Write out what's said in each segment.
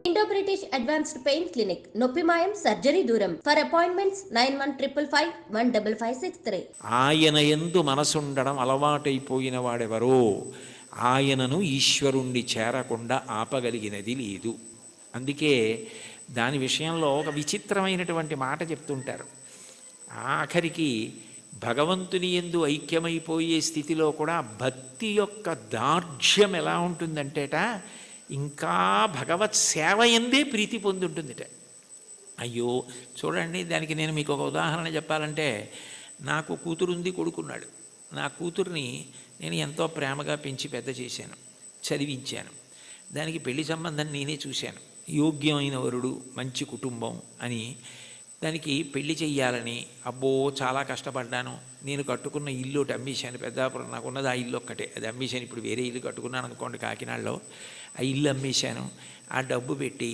Indo-British Advanced Pain Clinic, నొప్పిమాయం surgery దూరం. For appointments 9155515563. ఆయన యందు మనసుండడం అలవాటైపోయిన వాడెవరో ఆయనను ఈశ్వరుణ్ణి చేరకుండా ఆపగలిగినది లేదు. అందుకే దాని విషయంలో ఒక విచిత్రమైనటువంటి మాట చెప్తుంటారు. ఆఖరికి భగవంతుని యందు ఐక్యమైపోయే స్థితిలో కూడా భక్తి యొక్క దార్ఢ్యం ఎలా ఉంటుందంటేట, ఇంకా భగవత్ సేవ ఎందే ప్రీతి పొందుంటుందిట. అయ్యో చూడండి, దానికి నేను మీకు ఒక ఉదాహరణ చెప్పాలంటే, నాకు కూతురుంది, కొడుకున్నాడు. నా కూతుర్ని నేను ఎంతో ప్రేమగా పెంచి పెద్ద చేశాను, చదివించాను. దానికి పెళ్లి సంబంధం నేనే చూశాను. యోగ్యమైన వరుడు, మంచి కుటుంబం అని దానికి పెళ్లి చెయ్యాలని అబ్బో చాలా కష్టపడ్డాను. నేను కట్టుకున్న ఇల్లు ఒకటి అమ్మేశాను. పెద్దాపురం నాకున్నది ఆ ఇల్లు ఒక్కటే, అది అమ్మేశాను. ఇప్పుడు వేరే ఇల్లు కట్టుకున్నాను అనుకోండి కాకినాడలో. ఆ ఇల్లు అమ్మేశాను. ఆ డబ్బు పెట్టి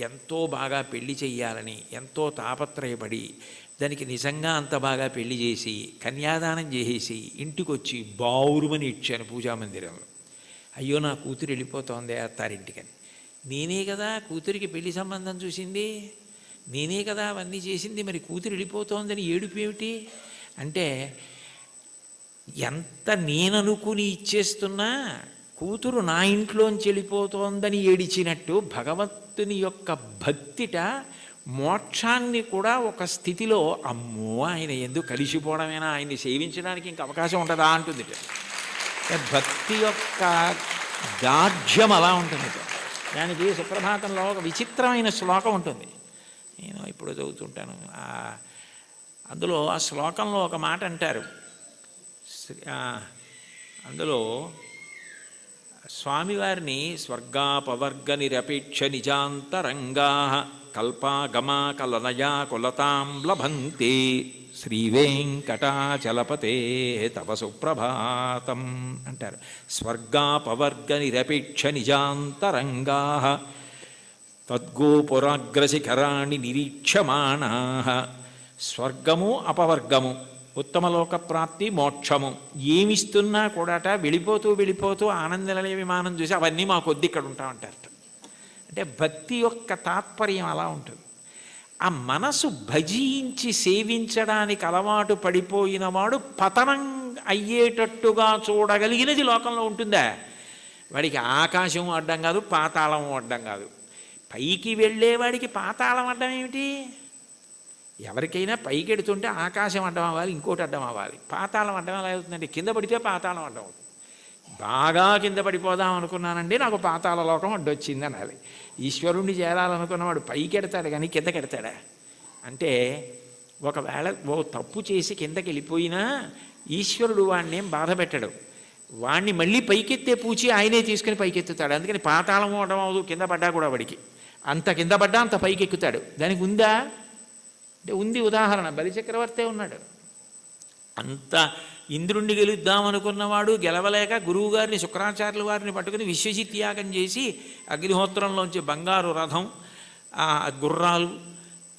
ఎంతో బాగా పెళ్లి చెయ్యాలని ఎంతో తాపత్రయపడి దానికి నిజంగా అంత బాగా పెళ్లి చేసి కన్యాదానం చేసేసి ఇంటికొచ్చి బావురుమని ఇచ్చాను పూజామందిరంలో. అయ్యో నా కూతురు వెళ్ళిపోతోంది అత్తారింటికని. నేనే కదా కూతురికి పెళ్లి సంబంధం చూసింది, నేనే కదా అవన్నీ చేసింది, మరి కూతురు వెళ్ళిపోతోందని ఏడుపు ఏమిటి అంటే, ఎంత నేననుకుని ఇచ్చేస్తున్నా కూతురు నా ఇంట్లోంచి వెళ్ళిపోతోందని ఏడిచినట్టు భగవంతుని యొక్క భక్తిట మోక్షాన్ని కూడా ఒక స్థితిలో అమ్మో ఆయన ఎందుకు కలిసిపోవడమేనా, ఆయన్ని సేవించడానికి ఇంక అవకాశం ఉంటుందా అంటుంది. భక్తి యొక్క దార్ఢ్యం అలా ఉంటుంది. దానికి సుప్రభాతంలో ఒక విచిత్రమైన శ్లోకం ఉంటుంది, నేను ఇప్పుడు చదువుతుంటాను. అందులో ఆ శ్లోకంలో ఒక మాట అంటారు. అందులో స్వామివారిని స్వర్గాపవర్గ నిరపేక్ష నిజాంతరంగా కల్పాగమా కలనయా కులతాం లభంతే శ్రీవేంకటాచలపతే తవ సుప్రభాతం అంటారు. స్వర్గాపవర్గ నిరపేక్ష నిజాంతరంగా తద్గోపురాగ్రశిఖరాణి నిరీక్షమాణా. స్వర్గము అపవర్గము, ఉత్తమలోక ప్రాప్తి, మోక్షము ఏమిస్తున్నా కూడాట వెళ్ళిపోతూ వెళ్ళిపోతూ ఆనందనిలయ విమానం చూసి అవన్నీ మా కొద్ది ఇక్కడ ఉంటామంటారట. అంటే భక్తి యొక్క తాత్పర్యం అలా ఉంటుంది. ఆ మనసు భజించి సేవించడానికి అలవాటు పడిపోయిన వాడు పతనం అయ్యేటట్టుగా చూడగలిగినది లోకంలో ఉంటుందా? వాడికి ఆకాశం అడ్డం కాదు, పాతాళం అడ్డం కాదు. పైకి వెళ్ళేవాడికి పాతాళం అడ్డం ఏమిటి? ఎవరికైనా పైకి ఎడుతుంటే ఆకాశం అడ్డం అవ్వాలి, ఇంకోటి అడ్డం అవ్వాలి. పాతాళం అడ్డం ఎలా అవుతుందంటే, కింద పడితే పాతాళం అడ్డం అవుతుంది. బాగా కింద పడిపోదాం అనుకున్నానండి, నాకు పాతాళ లోకం అడ్డొచ్చింది అనాలి. ఈశ్వరుణ్ణి చేరాలనుకున్నవాడు పైకి ఎడతాడు కానీ కిందకి ఎడతాడా? అంటే ఒకవేళ ఓ తప్పు చేసి కిందకి వెళ్ళిపోయినా ఈశ్వరుడు వాడిని ఏం బాధ పెట్టడు. వాడిని మళ్ళీ పైకెత్తే పూచి ఆయనే తీసుకుని పైకెత్తుతాడు. అందుకని పాతాళం అవడం అవదు, కింద పడ్డా కూడా వాడికి అంత కింద పడ్డా అంత పైకి ఎక్కుతాడు. దానికి ఉందా అంటే ఉంది. ఉదాహరణ బలిచక్రవర్తే ఉన్నాడు. అంత ఇంద్రుణ్ణి గెలుద్దామనుకున్నవాడు గెలవలేక గురువుగారిని శుక్రాచార్యుల వారిని పట్టుకుని విశ్వజిత్ యాగం చేసి అగ్నిహోత్రంలోంచి బంగారు రథం, గుర్రాలు,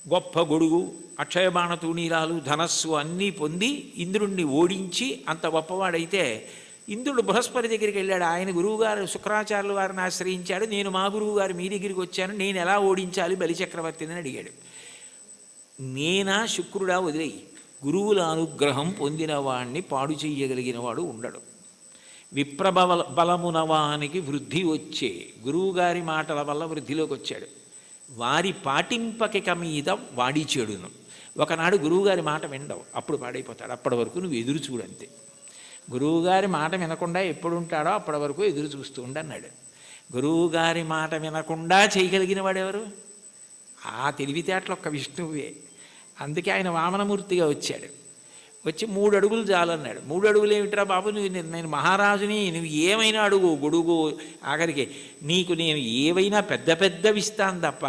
గొప్ప గొడుగు, అక్షయబాణ తూణీరాలు, ధనస్సు అన్నీ పొంది ఇంద్రుణ్ణి ఓడించి అంత గొప్పవాడైతే ఇంద్రుడు బృహస్పతి దగ్గరికి వెళ్ళాడు. ఆయన గురువుగారు శుక్రాచార్యుల వారిని ఆశ్రయించాడు. నేను మా గురువుగారు మీ దగ్గరికి వచ్చాను, నేను ఎలా ఓడించాలి బలిచక్రవర్తిని అడిగాడు. నేనా శుక్రుడా వదిలేయి, గురువుల అనుగ్రహం పొందిన వాణ్ణి పాడు చెయ్యగలిగిన వాడు ఉండడు. బలమునవానికి వృద్ధి వచ్చే గురువుగారి మాటల వల్ల వృద్ధిలోకి వచ్చాడు. వారి పాటింపకిక మీద వాడి చెడును. ఒకనాడు గురువుగారి మాట వినడవు, అప్పుడు పాడైపోతాడు. అప్పటి వరకు నువ్వు ఎదురు చూడంతే. గురువుగారి మాట వినకుండా ఎప్పుడు ఉంటాడో అప్పటి వరకు ఎదురు చూస్తూ ఉండన్నాడు. గురువుగారి మాట వినకుండా చేయగలిగిన వాడెవరు? ఆ తెలివితేటలు ఒక్క విష్ణువే. అందుకే ఆయన వామనమూర్తిగా వచ్చాడు. వచ్చి 3 అడుగులు చాలన్నాడు. 3 అడుగులు ఏమిట్రా బాబు, నేను మహారాజుని, నువ్వు ఏమైనా అడుగు, గొడుగు, ఆఖరికి నీకు నేను ఏవైనా పెద్ద పెద్దవి ఇస్తాను తప్ప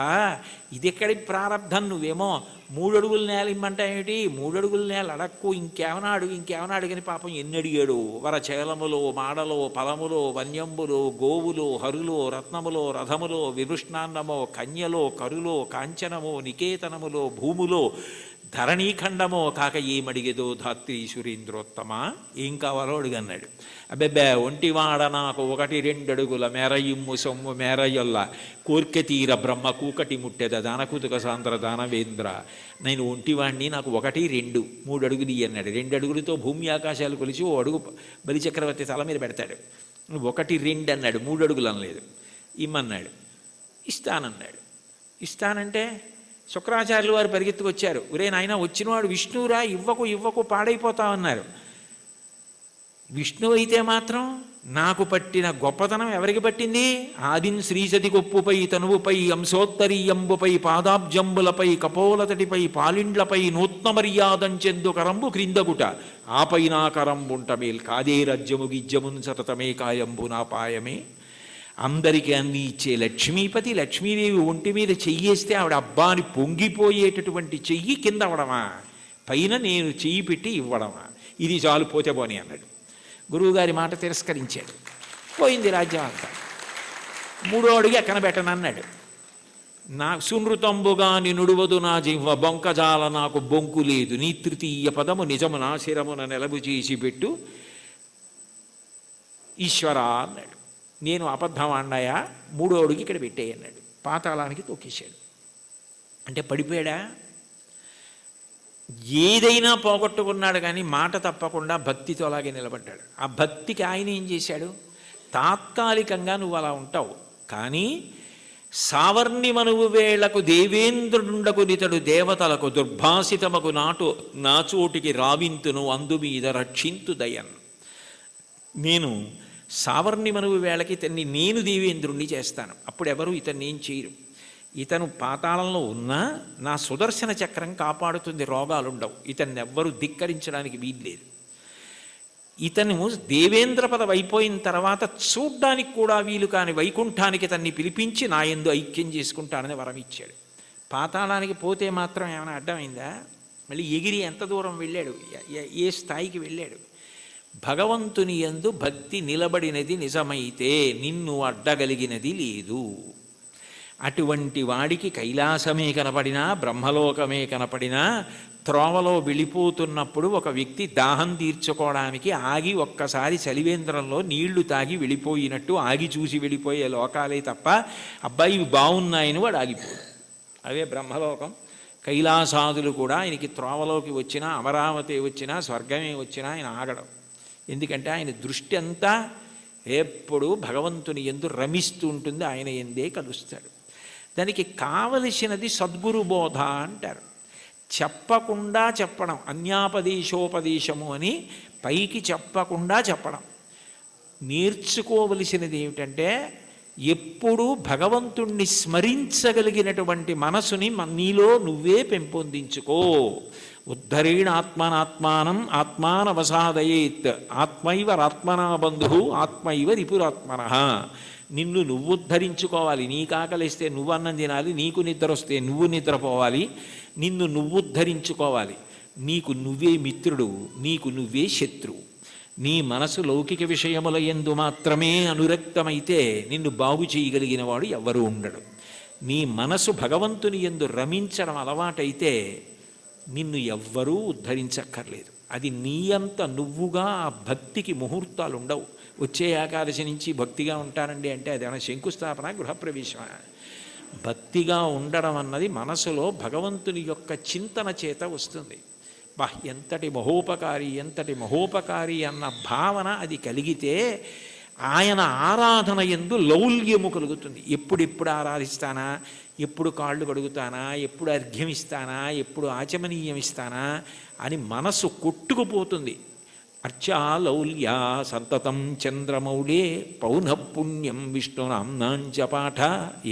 ఇది ఎక్కడి ప్రారంధం, నువ్వేమో 3 అడుగుల నేల ఇమ్మంటా ఏమిటి, 3 అడుగుల నేల అడక్కు, ఇంకేమైనా అడుగని పాపం ఎన్ని అడిగాడు. వరచేలములో, మాడలో, ఫలములో, వన్యంబులో, గోవులో, హరులో, రత్నములో, రథములో, విభృష్ణాన్నమో, కన్యలో, కరులో, కాంచనమో, నికేతనములో, భూములో, ధరణీఖండమో కాక ఏమడిగేదో ధాత్రి సురేంద్రోత్తమ, ఏం కావాలో అడుగన్నాడు. అబ్బెబ్బే ఒంటివాడ నాకు 1-2 అడుగుల మేరయిమ్ము సొమ్ము మేరయొల్ల కోర్కె తీర బ్రహ్మ కూకటి ముట్టెద దానకుతుక సాంద్ర దానవేంద్ర, నేను ఒంటివాణ్ణి, నాకు 1-2 3 అడుగులు ఇయ్యి అన్నాడు. 2 అడుగులతో భూమి ఆకాశాలు కొలిచి 1 అడుగు బలిచక్రవర్తి తల మీద పెడతాడు. 1-2 అన్నాడు, 3 అడుగులు అనలేదు. ఇమ్మన్నాడు. ఇస్తానన్నాడు. ఇస్తానంటే శుక్రాచార్యులు వారు పరిగెత్తుకొచ్చారు. ఒరే నాయన, వచ్చినవాడు విష్ణువురా, ఇవ్వకు పాడైపోతామన్నారు. విష్ణువు అయితే మాత్రం నాకు పట్టిన గొప్పతనం ఎవరికి పట్టింది? ఆదిన్ శ్రీసతి కొప్పుపై తనువుపై అంశోత్తరీయంబుపై పాదాబ్జంబులపై కపోలతటిపై పాలిండ్లపై నూత్న మర్యాదంచెందు కరంబు క్రిందగుట ఆపై నా కరంబుంట మేల్ కాదే రజ్యము గిజ్జమున్ సతతమే కాయంబు నా పాయమే. అందరికీ అన్ని ఇచ్చే లక్ష్మీపతి, లక్ష్మీదేవి ఒంటి మీద చెయ్యేస్తే ఆవిడ అబ్బాని పొంగిపోయేటటువంటి చెయ్యి కింద అవడమా, పైన నేను చెయ్యి పెట్టి ఇవ్వడమా? ఇది చాలు, పోతే పోని అన్నాడు. గురువుగారి మాట తిరస్కరించాడు. పోయింది రాజ్యం అంతా. 3వ అడుగు ఎక్కన పెట్టనన్నాడు. నా సునృతంబుగా నినుడువదు నా జిహ్వ బొంకజాల నాకు బొంకు లేదు, నీ 3వ పదము నిజము నా శిరమున నెలబు చేసి పెట్టు ఈశ్వరా అన్నాడు. నేను అబద్ధం అన్నాయా? 3వ అడుగు ఇక్కడ పెట్టేయి అన్నాడు. పాతాళానికి తొక్కేశాడు. అంటే పడిపోయాడా? ఏదైనా పోగొట్టుకున్నాడు, కానీ మాట తప్పకుండా భక్తితో అలాగే నిలబడ్డాడు. ఆ భక్తికి ఆయన ఏం చేశాడు? తాత్కాలికంగా నువ్వు అలా ఉంటావు, కానీ సావర్ణి మనువు వేళకు దేవేంద్రుండకు నితడు దేవతలకు దుర్భాసితమకు నాచోటికి రావింతును అందు మీద రక్షింతు దయన్. నేను సావర్ణి మనువు వేళకి ఇతన్ని నేను దేవేంద్రుణ్ణి చేస్తాను, అప్పుడు ఎవరు ఇతన్ని ఏం చేయరు. ఇతను పాతాళంలో ఉన్నా నా సుదర్శన చక్రం కాపాడుతుంది, రోగాలుండవు, ఇతన్ని ఎవ్వరూ ధిక్కరించడానికి వీల్లేదు. ఇతను దేవేంద్ర పదవి అయిపోయిన తర్వాత చూడ్డానికి కూడా వీలు కాని వైకుంఠానికి తన్ని పిలిపించి నా యందు ఐక్యం చేసుకుంటానని వరం ఇచ్చాడు. పాతాళానికి పోతే మాత్రం ఏమైనా అడ్డమైందా? మళ్ళీ ఎగిరి ఎంత దూరం వెళ్ళాడు, ఏ స్థాయికి వెళ్ళాడు? భగవంతుని యందు భక్తి నిలబడినది నిజమైతే నిన్ను అడ్డగలిగినది లేదు. అటువంటి వాడికి కైలాసమే కనపడినా, బ్రహ్మలోకమే కనపడినా, త్రోవలో వెళ్ళిపోతున్నప్పుడు ఒక వ్యక్తి దాహం తీర్చుకోవడానికి ఆగి ఒక్కసారి చలివేంద్రంలో నీళ్లు తాగి వెళ్ళిపోయినట్టు ఆగి చూసి వెళ్ళిపోయే లోకాలే తప్ప, అబ్బాయి ఇవి బాగున్నాయని వాడు ఆగిపోడు. అవే బ్రహ్మలోకం. కైలాసాదులు కూడా ఆయనకి త్రోవలోకి వచ్చినా, అమరావతి వచ్చినా, స్వర్గమే వచ్చినా ఆయన ఆగడం. ఎందుకంటే ఆయన దృష్టి అంతా ఎప్పుడూ భగవంతుని యందు రమిస్తూ ఉంటుంది, ఆయన ఎందే కలుస్తాడు. దానికి కావలసినది సద్గురు బోధ అంటారు. చెప్పకుండా చెప్పడం, అన్యాపదేశోపదేశము అని పైకి చెప్పకుండా చెప్పడం. నేర్చుకోవలసినది ఏమిటంటే ఎప్పుడూ భగవంతుణ్ణి స్మరించగలిగినటువంటి మనసుని నీలో నువ్వే పెంపొందించుకో. ఉద్ధరేణ ఆత్మనాత్మానం ఆత్మానవసాదయేత్ ఆత్మైవరాత్మనా బంధు ఆత్మైవ రిపురాత్మన. నిన్ను నువ్వు ఉద్ధరించుకోవాలి. నీకు ఆకలిస్తే నువ్వు అన్నం తినాలి, నీకు నిద్ర వస్తే నువ్వు నిద్రపోవాలి, నిన్ను నువ్వు ఉద్ధరించుకోవాలి. నీకు నువ్వే మిత్రుడు, నీకు నువ్వే శత్రువు. నీ మనసు లౌకిక విషయముల యందు మాత్రమే అనురక్తమైతే నిన్ను బాగు చేయగలిగిన వాడు ఎవ్వరూ ఉండడు. నీ మనసు భగవంతుని యందు రమించడం అలవాటైతే నిన్ను ఎవ్వరూ ఉద్ధరించక్కర్లేదు. అది నీ అంత నువ్వుగా ఆ భక్తికి ముహూర్తాలు ఉండవు. వచ్చే ఏకాదశి నుంచి భక్తిగా ఉంటానండి అంటే అదేమైనా శంకుస్థాపన, గృహప్రవేశమా? భక్తిగా ఉండడం అన్నది మనసులో భగవంతుని యొక్క చింతన చేత వస్తుంది. ఎంతటి మహోపకారి అన్న భావన అది కలిగితే ఆయన ఆరాధన యందు లౌల్యము కలుగుతుంది. ఎప్పుడెప్పుడు ఆరాధిస్తానా, ఎప్పుడు కాళ్ళు కడుగుతానా, ఎప్పుడు అర్ఘ్యం ఇస్తానా, ఎప్పుడు ఆచమనీయం ఇస్తానా అని మనసు కొట్టుకుపోతుంది. అర్చాలౌల్యా సంతతం చంద్రమౌళే పౌనఃపుణ్యం విష్ణునాంనాంచ పాఠ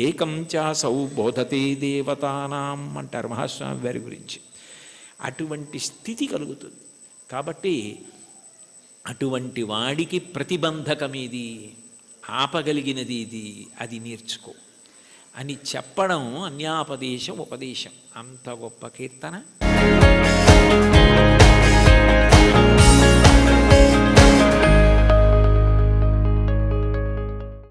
ఏకం చాసౌ బోధతే దేవతానాం అంటారు మహాస్వామి వారి గురించి. అటువంటి స్థితి కలుగుతుంది. కాబట్టి అటువంటి వాడికి ప్రతిబంధకమేది, ఆపగలిగినది ఇది, అది నేర్చుకో అని చెప్పడం అన్యాపదేశం ఉపదేశం. అంత గొప్ప కీర్తన.